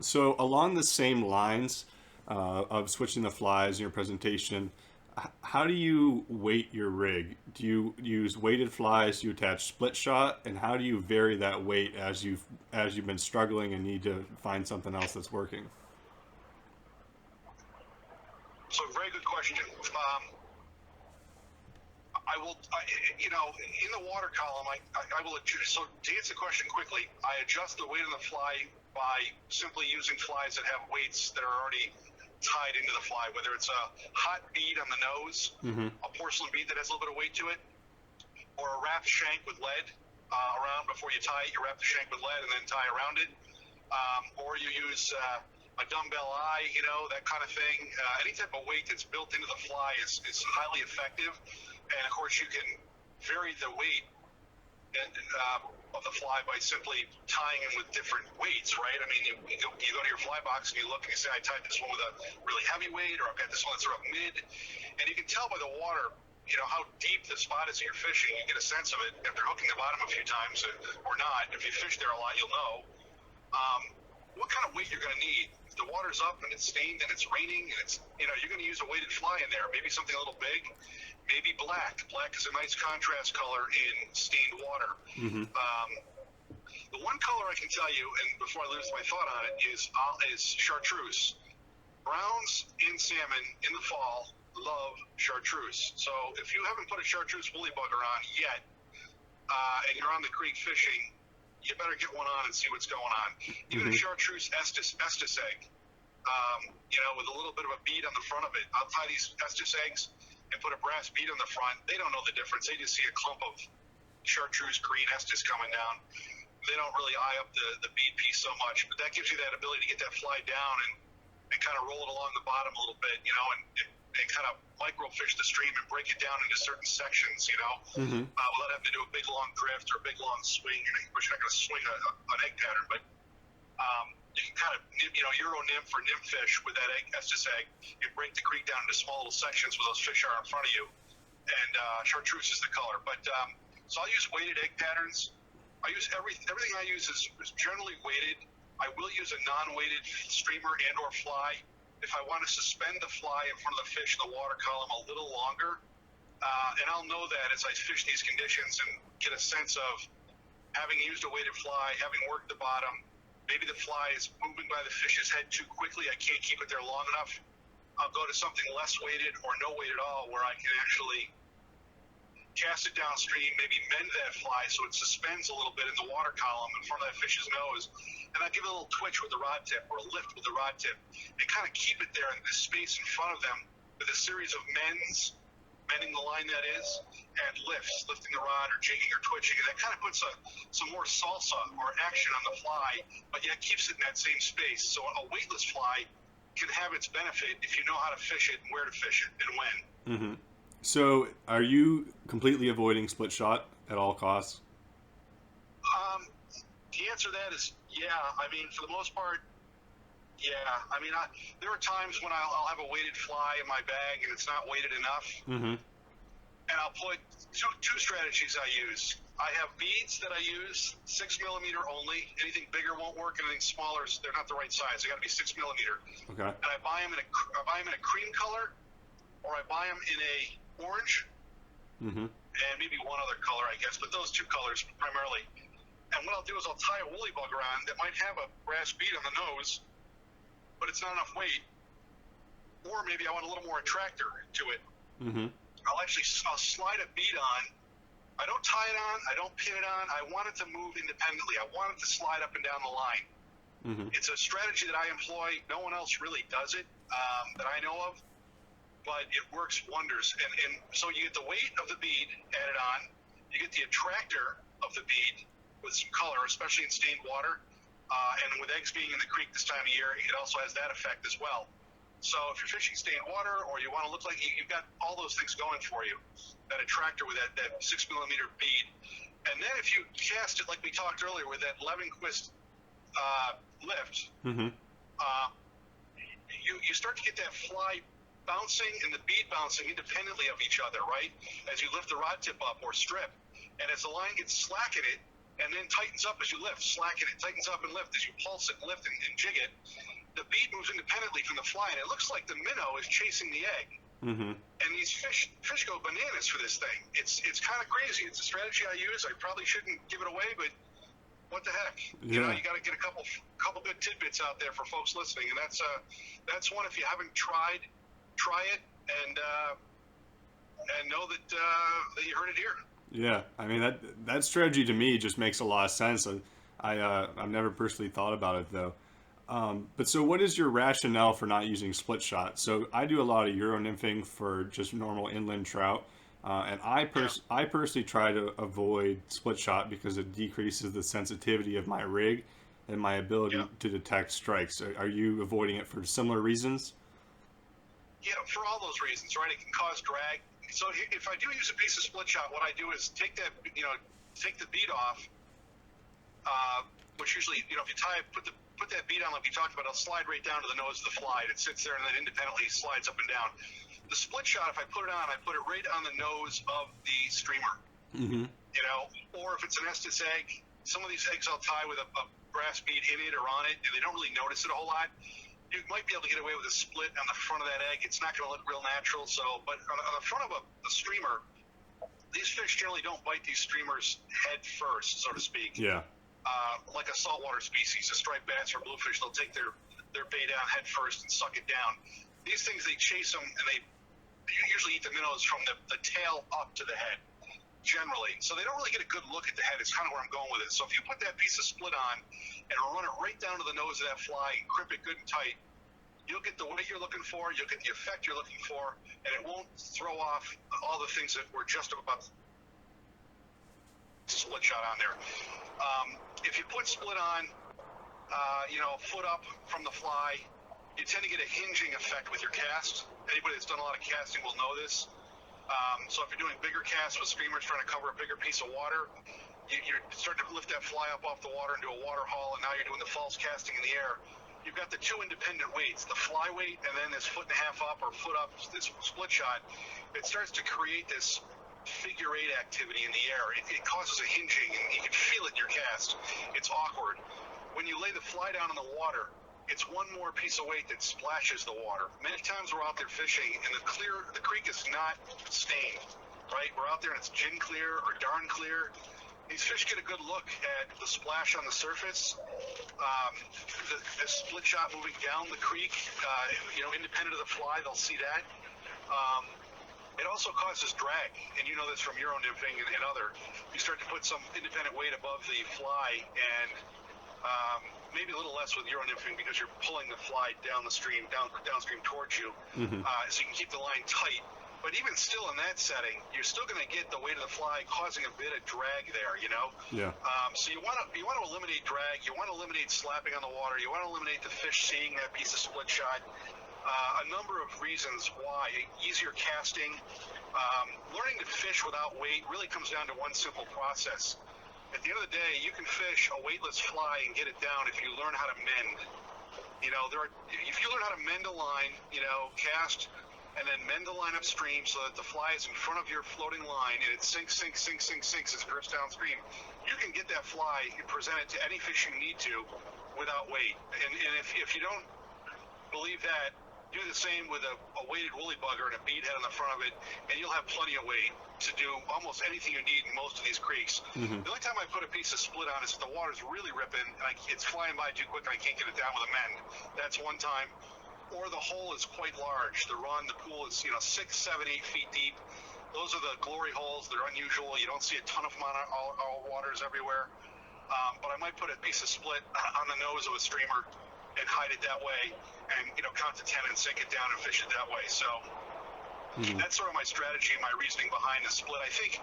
So along the same lines of switching the flies in your presentation, how do you weight your rig? Do you use weighted flies? Do you attach split shot? And how do you vary that weight as you've been struggling and need to find something else that's working? So, very good question. In the water column, I will adjust. So, to answer the question quickly, I adjust the weight of the fly by simply using flies that have weights that are already tied into the fly, whether it's a hot bead on the nose, Mm-hmm. a porcelain bead that has a little bit of weight to it, or a wrapped shank with lead around before you tie it. You wrap the shank with lead and then tie around it. Or you use a dumbbell eye, that kind of thing. Any type of weight that's built into the fly is highly effective. And of course, you can vary the weight of the fly by simply tying them with different weights, right? I mean, you go to your fly box and you look and you say, I tied this one with a really heavy weight, or I've got this one that's sort of mid. And you can tell by the water, how deep the spot is that you're fishing. You get a sense of it after hooking the bottom a few times or not. If you fish there a lot, you'll know what kind of weight you're going to need. If the water's up and it's stained and it's raining and you're going to use a weighted fly in there, maybe something a little big, maybe black. Black is a nice contrast color in stained water. Mm-hmm. The one color I can tell you, and before I lose my thought on it, is chartreuse. Browns and salmon in the fall love chartreuse. So if you haven't put a chartreuse woolly bugger on yet, and you're on the creek fishing, you better get one on and see what's going on. Even a chartreuse estes egg, with a little bit of a bead on the front of it. I'll tie these estes eggs and put a brass bead on the front. They don't know the difference. They just see a clump of chartreuse green estes coming down. They don't really eye up the bead piece so much, but that gives you that ability to get that fly down and kind of roll it along the bottom a little bit, and kind of microfish the stream and break it down into certain sections, Mm-hmm. without having to do a big long drift or a big long swing. Of course, you're not going to swing an egg pattern, but you can kind of, Euro nymph or nymph fish with that estes egg. You break the creek down into small little sections where those fish are in front of you, and chartreuse is the color. But so I'll use weighted egg patterns. I use everything I use is generally weighted. I will use a non-weighted streamer and or fly if I want to suspend the fly in front of the fish in the water column a little longer. And I'll know that as I fish these conditions and get a sense of having used a weighted fly, having worked the bottom, maybe the fly is moving by the fish's head too quickly. I can't keep it there long enough. I'll go to something less weighted or no weight at all where I can actually cast it downstream, maybe mend that fly so it suspends a little bit in the water column in front of that fish's nose, and I give it a little twitch with the rod tip or a lift with the rod tip and kind of keep it there in the space in front of them with a series of mending the line that is, and lifting the rod or jigging or twitching, and that kind of puts some more salsa or action on the fly, but yet keeps it in that same space. So a weightless fly can have its benefit if you know how to fish it and where to fish it and when. Mm-hmm. So are you completely avoiding split shot at all costs? The answer to that is yeah. I mean, for the most part, yeah. I mean, there are times when I'll have a weighted fly in my bag and it's not weighted enough, Mm-hmm. and I'll put two strategies I use. I have beads that I use 6 millimeter only. Anything bigger won't work. Anything smaller, they're not the right size. They got to be 6 millimeter. Okay. And I buy them in a cream color, or I buy them in a orange, Mm-hmm. and maybe one other color, I guess, but those two colors primarily. And what I'll do is I'll tie a woolly bugger on that might have a brass bead on the nose, but it's not enough weight. Or maybe I want a little more attractor to it. Mm-hmm. I'll slide a bead on. I don't tie it on. I don't pin it on. I want it to move independently. I want it to slide up and down the line. Mm-hmm. It's a strategy that I employ. No one else really does it that I know of, but it works wonders. And so you get the weight of the bead added on. You get the attractor of the bead with some color, especially in stained water. And with eggs being in the creek this time of year, it also has that effect as well. So if you're fishing stained water, or you want to look like you've got all those things going for you, that attractor with that 6 millimeter bead. And then if you cast it like we talked earlier with that Levenquist lift, Mm-hmm. you start to get that fly bouncing and the bead bouncing independently of each other, right? As you lift the rod tip up or strip. And as the line gets slack in it, and then tightens up as you lift, slacken it, tightens up and lift as you pulse it, lift, and jig it. The bead moves independently from the fly, and it looks like the minnow is chasing the egg. Mm-hmm. And these fish go bananas for this thing. It's kind of crazy. It's a strategy I use. I probably shouldn't give it away, but what the heck? You know, you got to get a couple good tidbits out there for folks listening, and that's one. If you haven't tried, try it, and know that you heard it here. Yeah, I mean that strategy to me just makes a lot of sense. I've never personally thought about it though. But so what is your rationale for not using split shot? So I do a lot of Euro nymphing for just normal inland trout. And I personally try to avoid split shot because it decreases the sensitivity of my rig and my ability to detect strikes. Are you avoiding it for similar reasons? Yeah, for all those reasons, right? It can cause drag. So if I do use a piece of split shot, what I do is take the bead off, which usually, if you put that bead on like we talked about, it'll slide right down to the nose of the fly. It sits there and then independently slides up and down. The split shot, if I put it on, I put it right on the nose of the streamer. Mm-hmm. Or if it's an Estes egg, some of these eggs I'll tie with a brass bead in it or on it, and they don't really notice it a whole lot. You might be able to get away with a split on the front of that egg. It's not going to look real natural. But on the front of a streamer, these fish generally don't bite these streamers head first, so to speak. Yeah. Like a saltwater species, a striped bass or bluefish, they'll take their bait down head first and suck it down. These things, they chase them, and they usually eat the minnows from the tail up to the head, generally. So they don't really get a good look at the head. It's kind of where I'm going with it. So if you put that piece of split on and run it right down to the nose of that fly and grip it good and tight, you'll get the weight you're looking for, you'll get the effect you're looking for, and it won't throw off all the things that were just about split shot on there. If you put split on, foot up from the fly, you tend to get a hinging effect with your cast. Anybody that's done a lot of casting will know this. So if you're doing bigger casts with streamers trying to cover a bigger piece of water, you're starting to lift that fly up off the water into a water haul, and now you're doing the false casting in the air. You've got the two independent weights, the fly weight and then this foot and a half up or foot up, this split shot. It starts to create this figure eight activity in the air. It causes a hinging, and you can feel it in your cast. It's awkward. When you lay the fly down in the water, it's one more piece of weight that splashes the water. Many times we're out there fishing, and the creek is not stained, right? We're out there and it's gin clear or darn clear. These fish get a good look at the splash on the surface, the split shot moving down the creek, independent of the fly, they'll see that. It also causes drag, and you know this from Euro nymphing and other. You start to put some independent weight above the fly, and maybe a little less with Euro nymphing because you're pulling the fly down the stream, downstream towards you, so you can keep the line tight. But even still in that setting, you're still going to get the weight of the fly causing a bit of drag there, Yeah. So you want to eliminate drag. You want to eliminate slapping on the water. You want to eliminate the fish seeing that piece of split shot. A number of reasons why. Easier casting. Learning to fish without weight really comes down to one simple process. At the end of the day, you can fish a weightless fly and get it down if you learn how to mend. If you learn how to mend a line, cast and then mend the line upstream so that the fly is in front of your floating line and it sinks as it drifts downstream, you can get that fly and present it to any fish you need to without weight. And if you don't believe that, do the same with a weighted woolly bugger and a bead head on the front of it, and you'll have plenty of weight to do almost anything you need in most of these creeks. The only time I put a piece of split on is if the water's really ripping and it's flying by too quick and I can't get it down with a mend. That's one time. Or the hole is quite large. The pool is 6, 7, 8 feet deep. Those are the glory holes. They're unusual. You don't see a ton of them on all waters everywhere. But I might put a piece of split on the nose of a streamer and hide it that way, and count to 10 and sink it down and fish it that way. So that's sort of my strategy and my reasoning behind the split. I think